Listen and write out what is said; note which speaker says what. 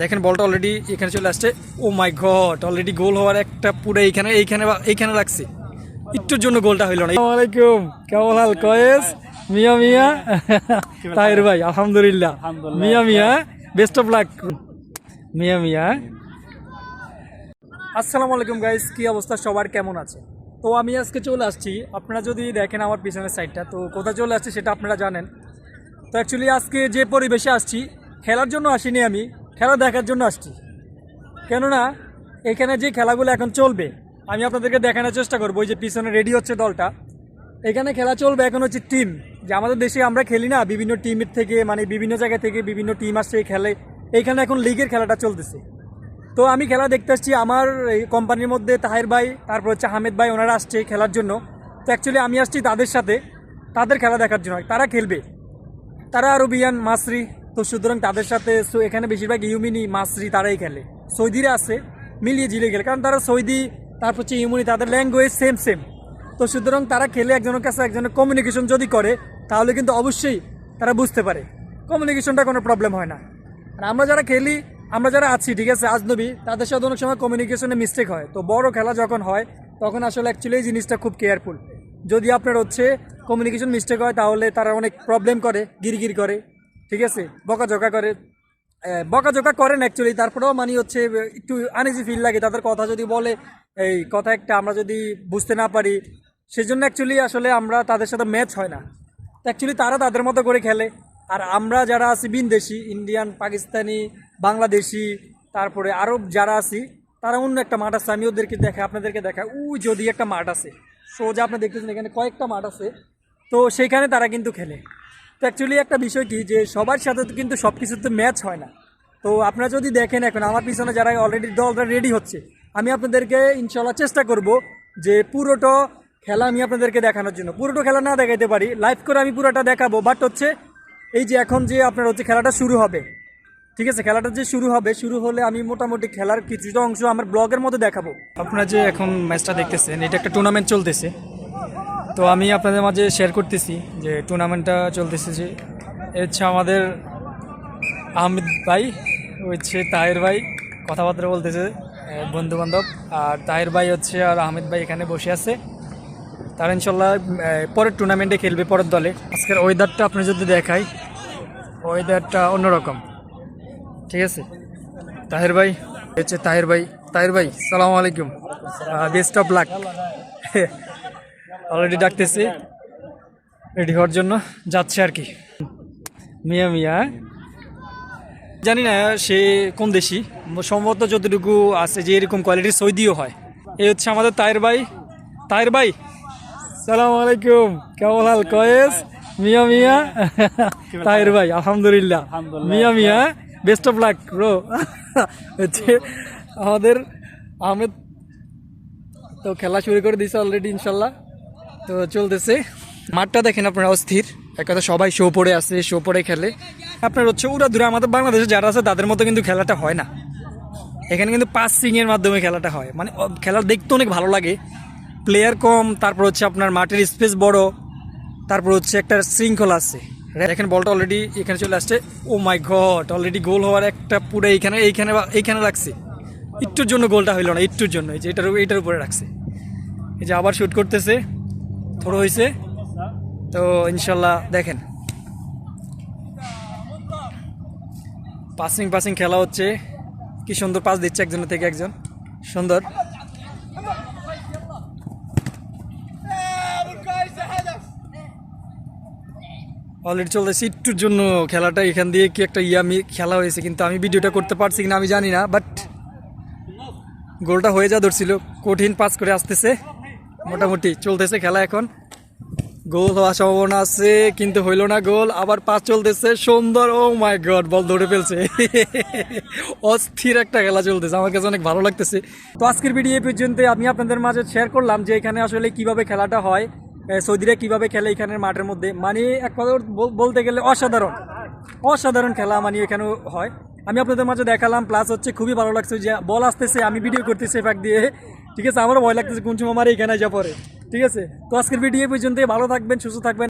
Speaker 1: দেখেন বলটা অলরেডি এখানে চলে আসছে। ও মাই গড, অলরেডি গোল হওয়ার একটা পুরো এইখানে রাখছি, একটুর জন্য গোলটা হইল না। আসসালামু আলাইকুম, কেমন হাল কয়েস? মিয়া মিয়া তাহির ভাই, আলহামদুলিল্লাহ। মিয়া মিয়া, বেস্ট অফ লাক মিয়া মিয়া। আসসালামু আলাইকুম গাইস, কি অবস্থা সবার, কেমন আছে? তো আমি আজকে চলে আসছি, আপনারা যদি দেখেন আমার পিছনের সাইডটা, তো কোথায় চলে আসছে সেটা আপনারা জানেন। তো অ্যাকচুয়ালি আজকে যে পরিবেশে আসছি, খেলার জন্য আসিনি, আমি খেলা দেখার জন্য আসছি। কেননা এখানে যে খেলাগুলো এখন চলবে আমি আপনাদেরকে দেখানোর চেষ্টা করবো। ওই যে পিছনে রেডি হচ্ছে দলটা, এখানে খেলা চলবে। এখন হচ্ছে টিম, যে আমাদের দেশে আমরা খেলি না, বিভিন্ন টিমের থেকে, মানে বিভিন্ন জায়গা থেকে বিভিন্ন টিম আসছে খেলে। এইখানে এখন লিগের খেলাটা চলতেছে। তো আমি খেলা দেখতে আসছি, আমার এই কোম্পানির মধ্যে তাহির ভাই, তারপর হচ্ছে আহমেদ ভাই, ওনারা আসছে খেলার জন্য। তো অ্যাকচুয়ালি আমি আসছি তাদের সাথে, তাদের খেলা দেখার জন্য। তারা খেলবে, তারা আরবিয়ান মাসরি, তো সুতরাং তাদের সাথে এখানে বেশিরভাগ ইউমিনি মাসরি তারাই খেলে। সৌদিরা আছে, মিলিয়ে ঝিলিয়ে খেলে, কারণ তারা সৌদি, তারপর হচ্ছে ইউমিনি, তাদের ল্যাঙ্গুয়েজ সেম সেম। তো সুতরাং তারা খেলে একজনের কাছে একজনের কমিউনিকেশন যদি করে, তাহলে কিন্তু অবশ্যই তারা বুঝতে পারে, কমিউনিকেশনটা কোনো প্রবলেম হয় না। আর আমরা যারা খেলি, আমরা যারা আছি, ঠিক আছে, আজনবী, তাদের সাথে অনেক সময় কমিউনিকেশনে মিস্টেক হয়। তো বড় খেলা যখন হয় তখন আসলে অ্যাকচুয়ালি এই জিনিসটা খুব কেয়ারফুল। যদি আপনার হচ্ছে কমিউনিকেশন মিস্টেক হয়, তাহলে তারা অনেক প্রবলেম করে, গিরগির করে, ঠিক আছে, বকাঝকা করে। বকাঝকা করেন অ্যাকচুয়ালি, তারপরেও মানে হচ্ছে একটু আনইজি ফিল লাগে তাদের কথা যদি বলে, এই কথা একটা আমরা যদি বুঝতে না পারি, সেজন্য অ্যাকচুয়ালি আসলে আমরা তাদের সাথে ম্যাচ হয় না। অ্যাকচুয়ালি তারা তাদের মতো করে খেলে, আর আমরা যারা আছি বিনদেশি, ইন্ডিয়ান, পাকিস্তানি, বাংলাদেশি, তারপরে আরব যারা আছি, তারা অন্য একটা মাঠ আছে। আমি ওদেরকে দেখাই, আপনাদেরকে দেখাই, যদি একটা মাঠ আছে সোজা, আপনি দেখতেছেন এখানে কয়েকটা মাঠ আছে, তো সেইখানে তারা কিন্তু খেলে। তো অ্যাকচুয়ালি একটা বিষয় কি, যে সবার সাথে তো কিন্তু সব কিছুতে ম্যাচ হয় না। তো আপনারা যদি দেখেন, এখন আমার পিছনে যারা অলরেডি দলটা রেডি হচ্ছে, আমি আপনাদেরকে ইনশাল্লাহ চেষ্টা করব যে পুরোটা খেলা আমি আপনাদেরকে দেখানোর জন্য। পুরোটা খেলা না দেখাইতে পারি, লাইভ করে আমি পুরোটা দেখাবো, বাট হচ্ছে এই যে এখন যে আপনার হচ্ছে খেলাটা শুরু হবে, ঠিক আছে, খেলাটা যে শুরু হবে, শুরু হলে আমি মোটামুটি খেলার কিছুটা অংশ আমার ব্লগের মধ্যে দেখাবো। আপনারা যে এখন ম্যাচটা দেখতেছেন, এটা একটা টুর্নামেন্ট চলতেছে, তো আমি আপনাদের মাঝে শেয়ার করতেছি যে টুর্নামেন্টটা চলতেছে। যে হচ্ছে আমাদের আহমেদ ভাই, হচ্ছে তাহির ভাই, কথাবার্তা বলতেছে বন্ধু বান্ধব, আর তাহির ভাই হচ্ছে আর আহমেদ ভাই এখানে বসে আছে। তারা ইনশাল্লাহ পরের টুর্নামেন্টে খেলবে, পরের দলে। আজকের ওয়েদারটা আপনি যদি দেখাই, ওয়েদারটা অন্যরকম, ঠিক আছে। তাহির ভাই হচ্ছে তাহির ভাই সালাম আলাইকুম, বেস্ট অফ লাক। অলরেডি ডাকতেছে, রেডি হওয়ার জন্য যাচ্ছে আর কি। মিয়া মিয়া, জানি না সে কোন দেশি, সম্ভবত যতটুকু আছে যে এরকম কোয়ালিটির সৌদিও হয়। এই হচ্ছে আমাদের তাহির ভাই সালাম আলাইকুম, কেমন হাল কয়েস? মিয়া মিয়া তাহির ভাই, আলহামদুলিল্লাহ। মিয়া মিয়া, বেস্ট অফ লাক ব্রো। হচ্ছে আমাদের আহমেদ, তো খেলা শুরু করে দিয়েছে অলরেডি ইনশাল্লাহ, তো চলতেছে। মাঠটা দেখেন আপনারা, অস্থির এক কথা, সবাই শো পড়ে আছে, শো পড়ে খেলে। আপনার হচ্ছে উড়া দূরে আমাদের বাংলাদেশে যারা আছে তাদের মতো কিন্তু খেলাটা হয় না। এখানে কিন্তু পাসিংয়ের মাধ্যমে খেলাটা হয়, মানে খেলা দেখতে অনেক ভালো লাগে। প্লেয়ার কম, তারপর হচ্ছে আপনার মাঠের স্পেস বড়, তারপর হচ্ছে একটা শৃঙ্খলা আছে। দেখেন বলটা অলরেডি এখানে চলে আসছে। ও মাই গড, অলরেডি গোল হওয়ার একটা পুরো এইখানে রাখছে, একটুর জন্য গোলটা হইল না, একটুর জন্য। এই যে এটার উপরে রাখছে, এই যে আবার শুট করতেছে, থ্রো হয়েছে। তো ইনশাল্লাহ দেখেন পাসিং খেলা হচ্ছে, কি সুন্দর পাস দিচ্ছে একজনের থেকে একজন, সুন্দর। অলরেডি চলতেছে, একটুর জন্য খেলাটা এখান দিয়ে কি একটা ইয়ামি খেলা হয়েছে, কিন্তু আমি ভিডিওটা করতে পারছি কিনা আমি জানি না, বাট গোলটা হয়ে যা ধরছিল। কঠিন পাস করে আসতেছে, মোটামুটি চলতেছে খেলা। এখন গোল হওয়ার সম্ভাবনা আছে, কিন্তু হইল না গোল। আবার পাস চলতেছে, সুন্দর। ও মাই গড, বল ধরে ফেলছে। অস্থির একটা খেলা চলতেছে, আমার কাছে অনেক ভালো লাগতেছে। তো আজকের ভিডিও এই পর্যন্ত আমি আপনাদের মাঝে শেয়ার করলাম যে এখানে আসলে কিভাবে খেলাটা হয়, সৌদিরা কিভাবে খেলে এখানের মাঠের মধ্যে। মানে এক কথা বলতে গেলে অসাধারণ খেলা মানে এখানে হয়। আমি আপনাদের মাঝে দেখালাম, প্লাস হচ্ছে খুবই ভালো লাগছে যে বল আসতেছে, আমি ভিডিও করতেছি ফাঁক দিয়ে, ঠিক আছে। আমারও ভয় লাগতেছে কোন সময় আমার এখানে যা পরে, ঠিক আছে। তো আজকের ভিডিও পর্যন্ত, ভালো থাকবেন, সুস্থ থাকবেন।